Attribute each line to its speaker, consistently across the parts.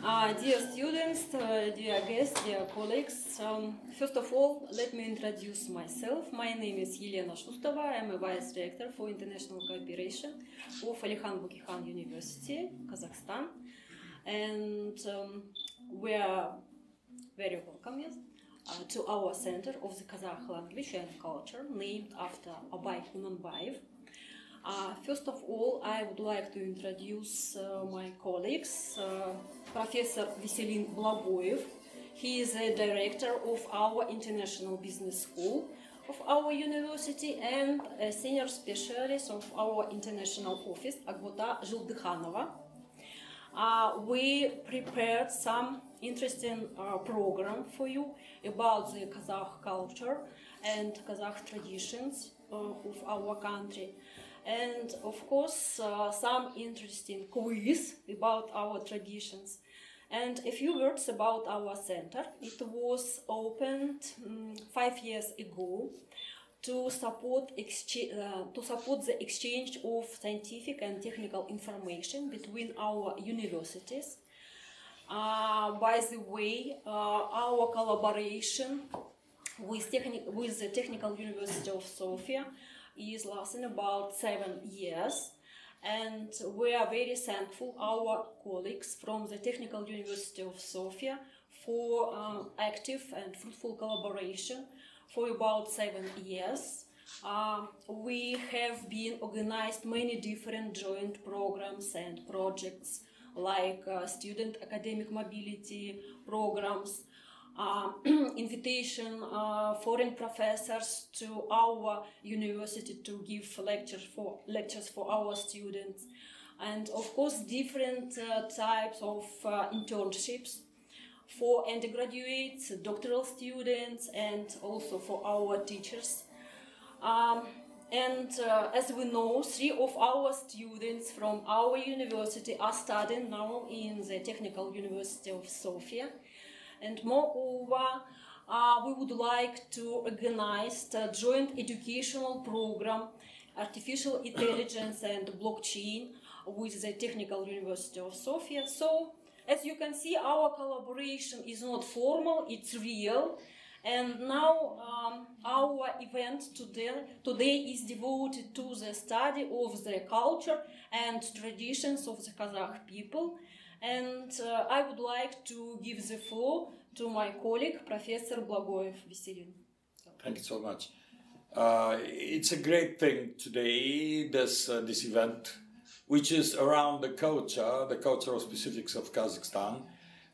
Speaker 1: Dear students, dear guests, dear colleagues, first of all, let me introduce myself. My name is Елена Шустова. I am a Vice Rector for International Cooperation of Alihan Bukikhan University, Kazakhstan. And we are very welcome to our Center of the Kazakh Language and Culture, named after Abay, който. First of all, I would like to introduce my colleagues, Professor Veselin Blagoyev. He is the director of our International Business School of our university and a senior specialist of our international office, Agota Zhildykhanova. We prepared some interesting program for you about the Kazakh culture and Kazakh traditions of our country. And of course, some interesting quiz about our traditions. And a few words about our center. It was opened 5 years ago to support the exchange of scientific and technical information between our universities. By the way, our collaboration with the Technical University of Sofia is lasting about 7 years, and we are very thankful our colleagues from the Technical University of Sofia for active and fruitful collaboration for about 7 years. We have been organized many different joint programs and projects like student academic mobility programs, invitation foreign professors to our university to give lectures for our students, and of course different types of internships for undergraduates, doctoral students, and also for our teachers. As we know, 3 of our students from our university are studying now in the Technical University of Sofia. And moreover, we would like to organize a joint educational program, Artificial Intelligence and Blockchain, with the Technical University of Sofia. So, as you can see, our collaboration is not formal, it's real. And now our event today is devoted to the study of the culture and traditions of the Kazakh people. And I would like to give the floor to my colleague, Professor Blagoyev Veselin.
Speaker 2: Thank you so much. It's a great thing today, this event, which is around the cultural specifics of Kazakhstan.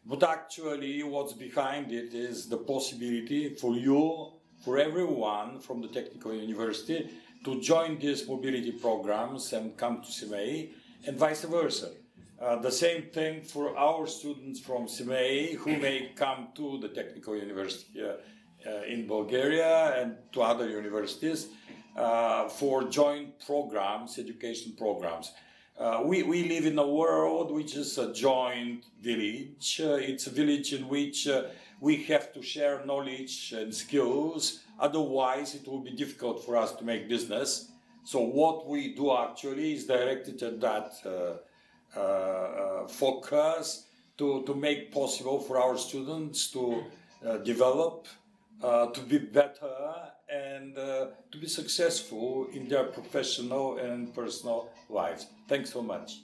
Speaker 2: But actually, what's behind it is the possibility for you, for everyone from the Technical University, to join these mobility programs and come to CMA, and vice versa. The same thing for our students from CMA who may come to the Technical University in Bulgaria and to other universities for joint programs, education programs. We live in a world which is a joint village. It's a village in which we have to share knowledge and skills. Otherwise, it will be difficult for us to make business. So what we do actually is directed at that focus to make possible for our students to develop, to be better, and to be successful in their professional and personal lives. Thanks so much.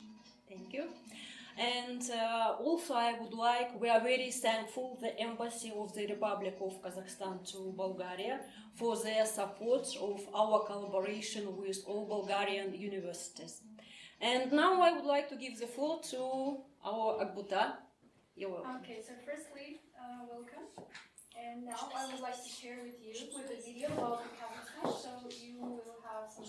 Speaker 1: Thank you. And also we are very thankful the Embassy of the Republic of Kazakhstan to Bulgaria for their support of our collaboration with all Bulgarian universities. And now I would like to give the floor to our Agota. You're welcome.
Speaker 3: Okay, so firstly, welcome. And now I would like to share with you a video about Kazakhstan, so you will have some.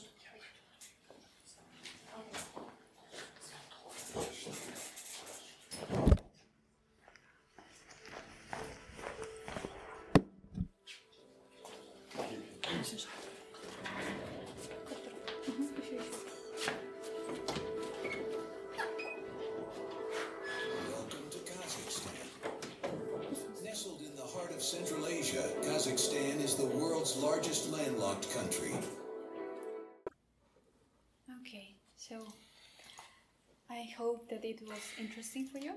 Speaker 4: Central Asia, Kazakhstan is the world's largest landlocked country.
Speaker 3: Okay, so I hope that it was interesting for you.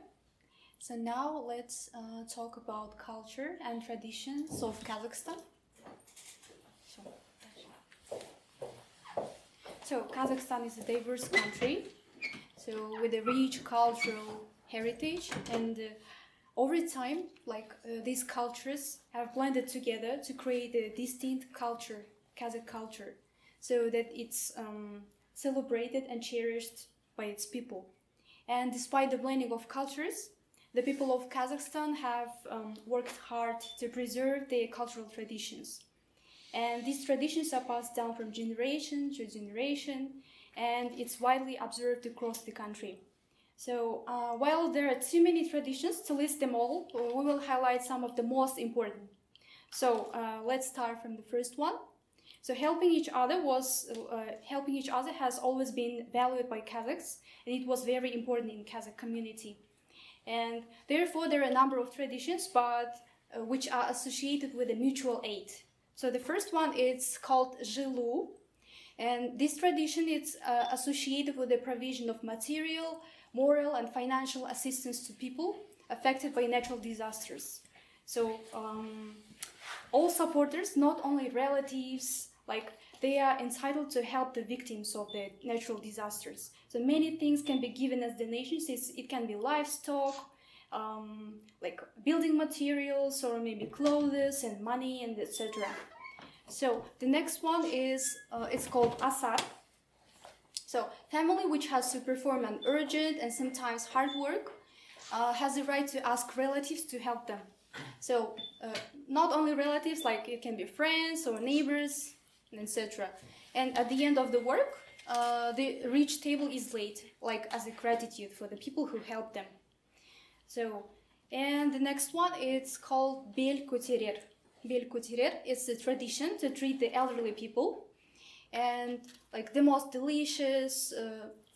Speaker 3: So now let's talk about culture and traditions of Kazakhstan. So Kazakhstan is a diverse country, so with a rich cultural heritage, and over time, these cultures have blended together to create a distinct culture, Kazakh culture, so that it's celebrated and cherished by its people. And despite the blending of cultures, the people of Kazakhstan have worked hard to preserve their cultural traditions. And these traditions are passed down from generation to generation, and it's widely observed across the country. So while there are too many traditions to list them all, we will highlight some of the most important. So let's start from the first one. So helping each other has always been valued by Kazakhs, and it was very important in Kazakh community. And therefore, there are a number of traditions, but which are associated with a mutual aid. So the first one is called Zhilu, and this tradition is associated with the provision of material, moral, and financial assistance to people affected by natural disasters. So all supporters, not only relatives, they are entitled to help the victims of the natural disasters. So many things can be given as donations. It can be livestock, building materials, or maybe clothes and money, and etc. So the next one is it's called Asar. So family which has to perform an urgent and sometimes hard work has the right to ask relatives to help them. So not only relatives, it can be friends or neighbors, etc. And at the end of the work, the rich table is laid, as a gratitude for the people who helped them. So, and the next one, it's called Bel Koterer. Bel Koterer is a tradition to treat the elderly people, and the most delicious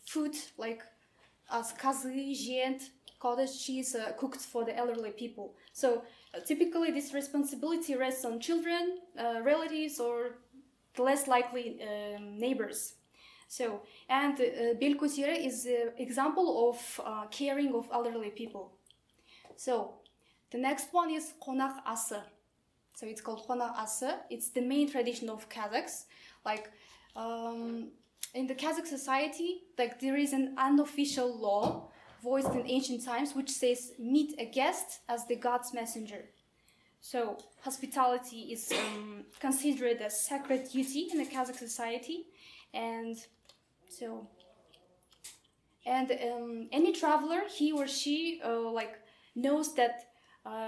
Speaker 3: food, as kazı, jent, cottage cheese, cooked for the elderly people. So typically this responsibility rests on children, relatives, or the less likely neighbors. So, and Bel Koterer is an example of caring of elderly people. So the next one is Konak Ası. So it's called Konak Ası. It's the main tradition of Kazakhs. In the Kazakh society, there is an unofficial law voiced in ancient times which says meet a guest as the god's messenger. So hospitality is considered a sacred duty in the Kazakh society, and any traveler, he or she knows that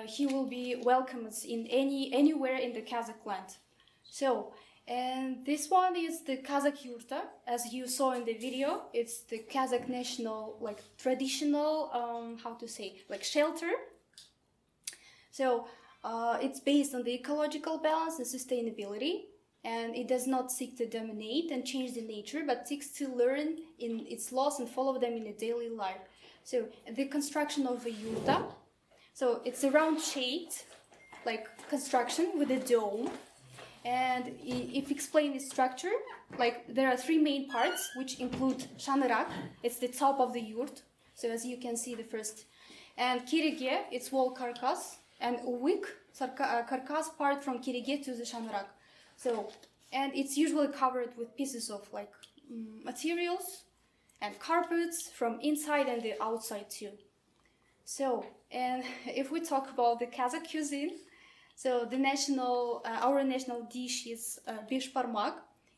Speaker 3: he will be welcomed in anywhere in the Kazakh land. So, and this one is the Kazakh yurta, as you saw in the video. It's the Kazakh national, traditional, shelter. So it's based on the ecological balance and sustainability, and it does not seek to dominate and change the nature, but seeks to learn in its laws and follow them in a daily life. So the construction of a yurta, so it's a round-shaped, construction with a dome. And if explain the structure, there are three main parts, which include shanarak, it's the top of the yurt. So as you can see, the first, and kirige, it's wall carcass, and uvik, carcass part from kirige to the shanarak. So, and it's usually covered with pieces of materials and carpets from inside and the outside too. So, and if we talk about the Kazakh cuisine, so the our national dish is bish parmak,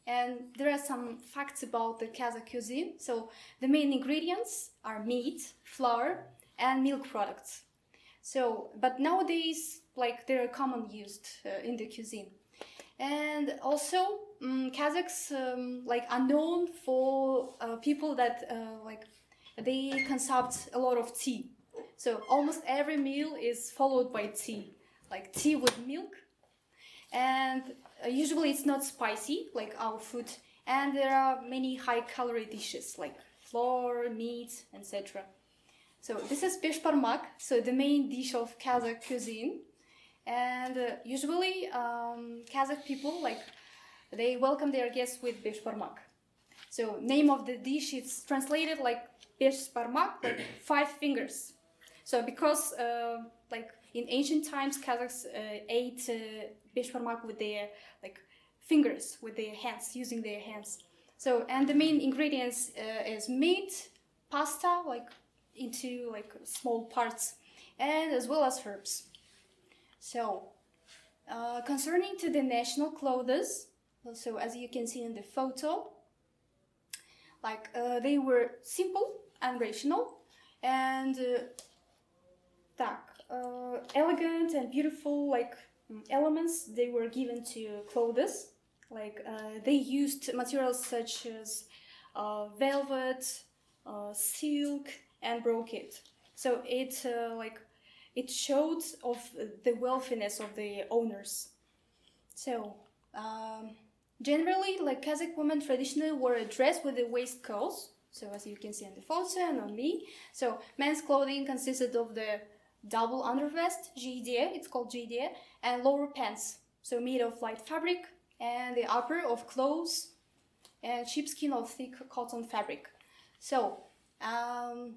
Speaker 3: and there are some facts about the Kazakh cuisine. So the main ingredients are meat, flour, and milk products. So, but nowadays, they are common used in the cuisine. And also, Kazakhs are known for people that they consume a lot of tea. So almost every meal is followed by tea, tea with milk. And usually it's not spicy like our food. And there are many high-calorie dishes like flour, meat, etc. So this is bish parmak, so the main dish of Kazakh cuisine. And usually Kazakh people, they welcome their guests with bish parmak. So name of the dish is translated like bish parmak, 5 fingers. So because like in ancient times, Kazakhs ate beshbarmak with their like fingers, with their hands, using their hands. So, and the main ingredients is meat, pasta, like into like small parts, and as well as herbs. So, concerning to the national clothes, so as you can see in the photo, like they were simple and rational, and elegant and beautiful like elements they were given to clothes. Like they used materials such as velvet, silk, and brocade. So it it showed of the wealthiness of the owners. So generally, like Kazakh women traditionally wore a dress with a waistcoat. So as you can see on the photo and on me. So men's clothing consisted of the double undervest, jidye, it's called jidye, and lower pants, so made of light fabric, and the upper of clothes and sheepskin of thick cotton fabric. So, about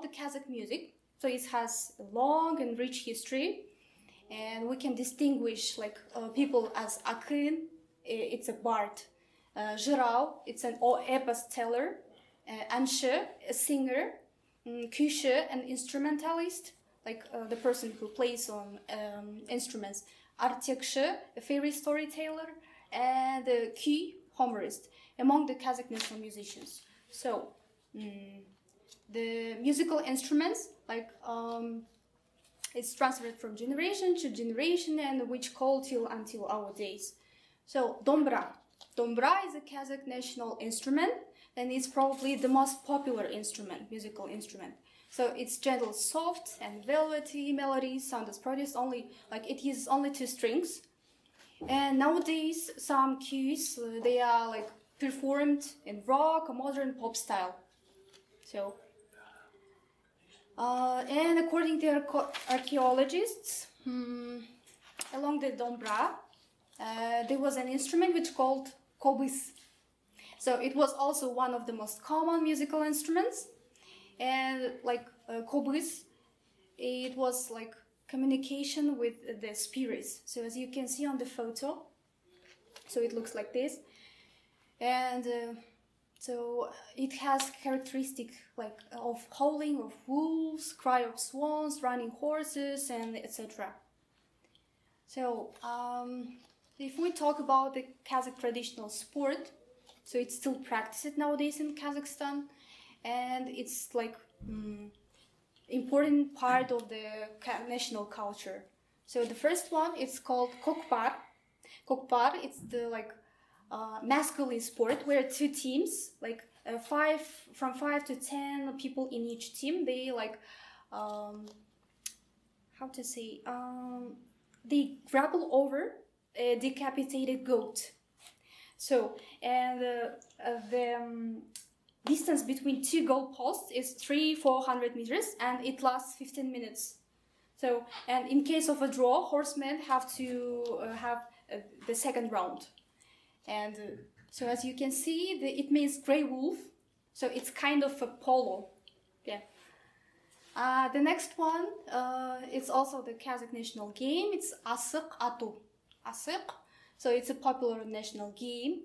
Speaker 3: the Kazakh music, so it has a long and rich history, and we can distinguish like people as Akın, it's a bard, Jırao, it's an epos teller, Anşı, a singer, Küşe, an instrumentalist, like the person who plays on instruments, Artyakşı, a fairy storyteller, and Ki, humorist, among the Kazakh national musicians. So, the musical instruments, like it's transferred from generation to generation, and which call until our days. So, dombra. Dombra is a Kazakh national instrument, and it's probably the most popular instrument, musical instrument. So its gentle, soft, and velvety melody sound is produced only, like it uses only 2 strings. And nowadays, some cues, they are like performed in rock or modern pop style. So, and according to archaeologists, along the Dombra, there was an instrument which called kobis. So it was also one of the most common musical instruments, and like kobis, it was like communication with the spirits. So as you can see on the photo, so it looks like this, and so it has characteristic like of howling of wolves, cry of swans, running horses, and etc. So if we talk about the Kazakh traditional sport, so it's still practiced nowadays in Kazakhstan, and it's like important part of the national culture. So the first one, it's called kokpar. Kokpar, it's the like masculine sport where 2 teams, like from 5 to 10 people in each team, they like they grapple over a decapitated goat. So, and the distance between 2 goalposts is 300-400 meters, and it lasts 15 minutes. So, and in case of a draw, horsemen have to have the second round. And so, as you can see, it means grey wolf. So it's kind of a polo. Yeah. The next one, it's also the Kazakh national game. It's asık atu. Asık. So it's a popular national game.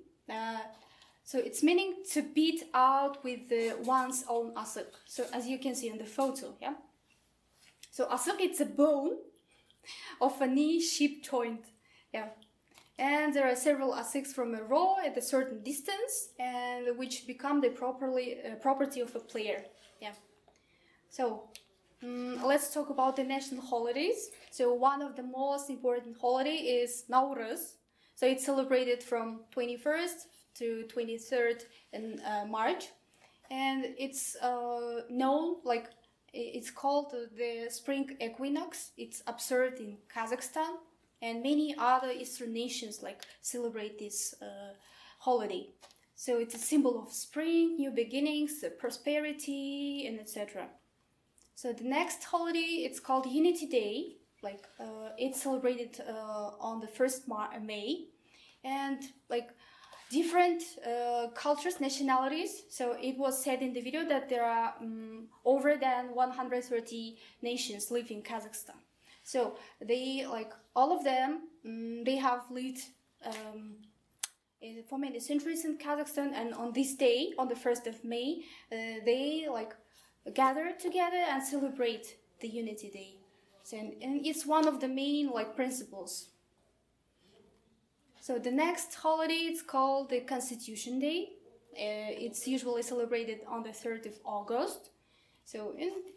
Speaker 3: So it's meaning to beat out with one's own asık. So as you can see in the photo, yeah. So asık, it's a bone of a knee sheep joint, yeah. And there are several asıks from a row at a certain distance, and which become the property of a player, yeah. So let's talk about the national holidays. So one of the most important holiday is Nauruz. So it's celebrated from 21st to 23rd in March, and it's known like it's called the spring equinox. It's observed in Kazakhstan, and many other Eastern nations like celebrate this holiday. So it's a symbol of spring, new beginnings, prosperity, and etc. So the next holiday, it's called Unity Day. Like it's celebrated on the 1st May, and like different cultures, nationalities. So it was said in the video that there are over than 130 nations live in Kazakhstan. So they, like, all of them, they have lived for many centuries in Kazakhstan, and on this day, on the 1st of May, they like gather together and celebrate the Unity Day. So, and it's one of the main like principles. So the next holiday, it's called the Constitution Day. It's usually celebrated on the 3rd of August. So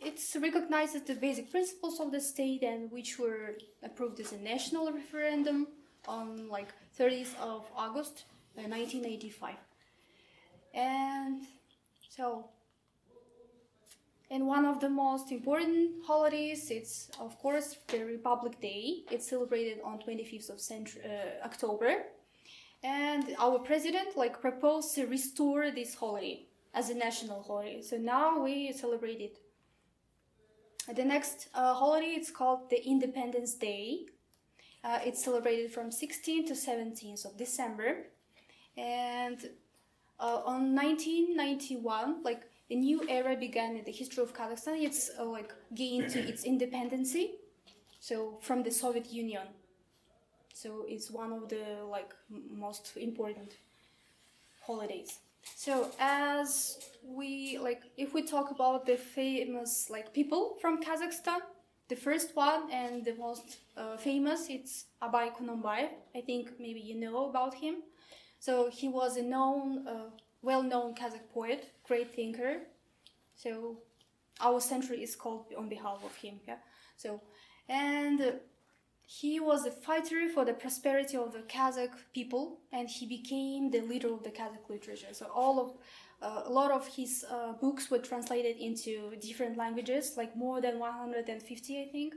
Speaker 3: it recognizes the basic principles of the state, and which were approved as a national referendum on like 30th of August 1985. And so, and one of the most important holidays, it's of course the Republic Day. It's celebrated on 25th of October, and our president like proposed to restore this holiday as a national holiday. So now we celebrate it. The next holiday, it's called the Independence Day. It's celebrated from 16th to 17th of December. And on 1991, like a new era began in the history of Kazakhstan. It's like gained to its independency, so from the Soviet Union. So it's one of the like most important holidays. So as we like, if we talk about the famous like people from Kazakhstan, the first one and the most famous, it's Abay Kunanbayev. I think maybe you know about him. So he was a known, well-known Kazakh poet, great thinker. So our century is called on behalf of him. Yeah. So, and he was a fighter for the prosperity of the Kazakh people, and he became the leader of the Kazakh literature. So a lot of his books were translated into different languages, like more than 150, I think.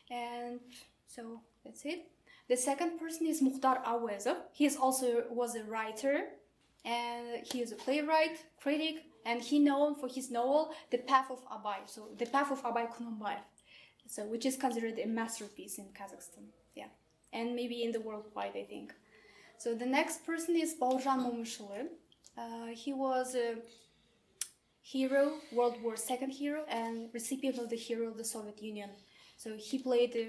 Speaker 3: And so that's it. The second person is Mukhtar Awezov. He also was a writer, and he is a playwright, critic, and he known for his novel The Path of Abay. So The Path of Abay Kunanbayev, so which is considered a masterpiece in Kazakhstan, yeah, and maybe in the worldwide, I think. So the next person is Baurzhan Momishulu. He was a hero, World War II hero, and recipient of the Hero of the Soviet Union. So he played a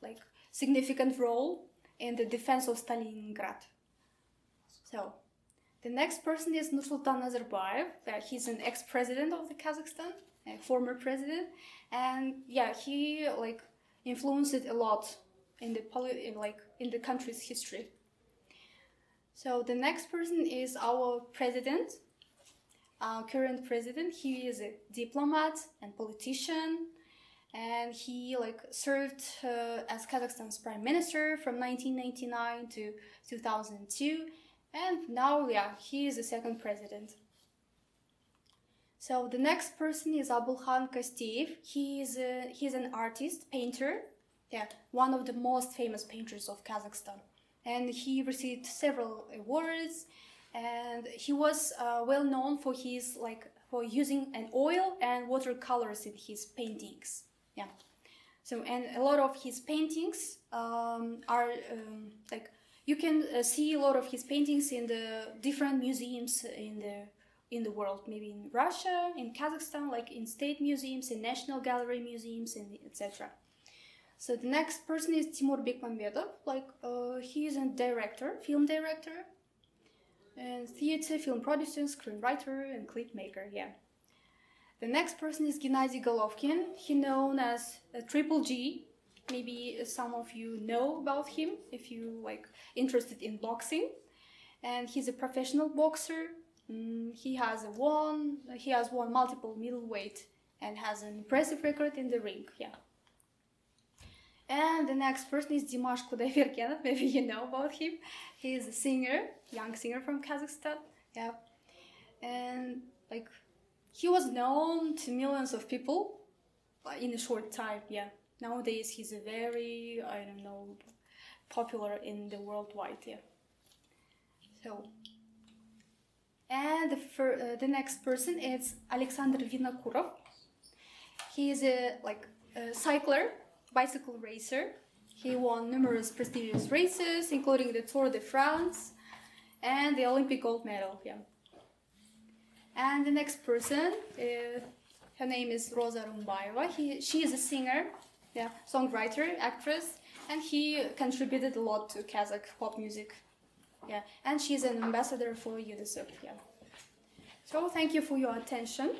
Speaker 3: like significant role in the defense of Stalingrad. So the next person is Nursultan Nazarbayev. He's an ex-president of the Kazakhstan, a former president, and yeah, he like influenced it a lot in the country's history. So the next person is our president, our current president. He is a diplomat and politician, and he like served as Kazakhstan's prime minister from 1999 to 2002, and now yeah, he is the second president. So the next person is Abulkhan Kosteyev. He's an artist, painter, yeah, one of the most famous painters of Kazakhstan, and he received several awards, and he was well known for his for using an oil and watercolors in his paintings. Yeah, so and a lot of his paintings are you can see a lot of his paintings in the different museums in the world, maybe in Russia, in Kazakhstan, like in state museums, in national gallery museums, and etc. So the next person is Timur Bekmambetov. He is a director, film director, and theater, film producer, screenwriter, and clip maker. Yeah. The next person is Gennady Golovkin. He's known as Triple G. Maybe some of you know about him if you interested in boxing. And he's a professional boxer. He has won multiple middleweight and has an impressive record in the ring. Yeah. And the next person is Dimash Kudaibergenov. Maybe you know about him. He is a singer, young singer from Kazakhstan. Yeah. And he was known to millions of people in a short time. Yeah. Nowadays he's a very, popular in the worldwide. Yeah. So. And the next person is Alexander Vinokurov. He is a cycler, bicycle racer. He won numerous prestigious races, including the Tour de France. and the Olympic gold medal. Yeah. And the next person, her name is Rosa Rumbayeva. She is a singer, yeah, songwriter, actress, and he contributed a lot to Kazakh pop music. Yeah, and she's an ambassador for UNICEF. Yeah. So thank you for your attention.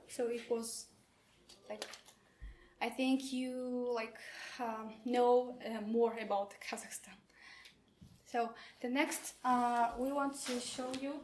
Speaker 3: So it was like, I think you know more about Kazakhstan. So the next we want to show you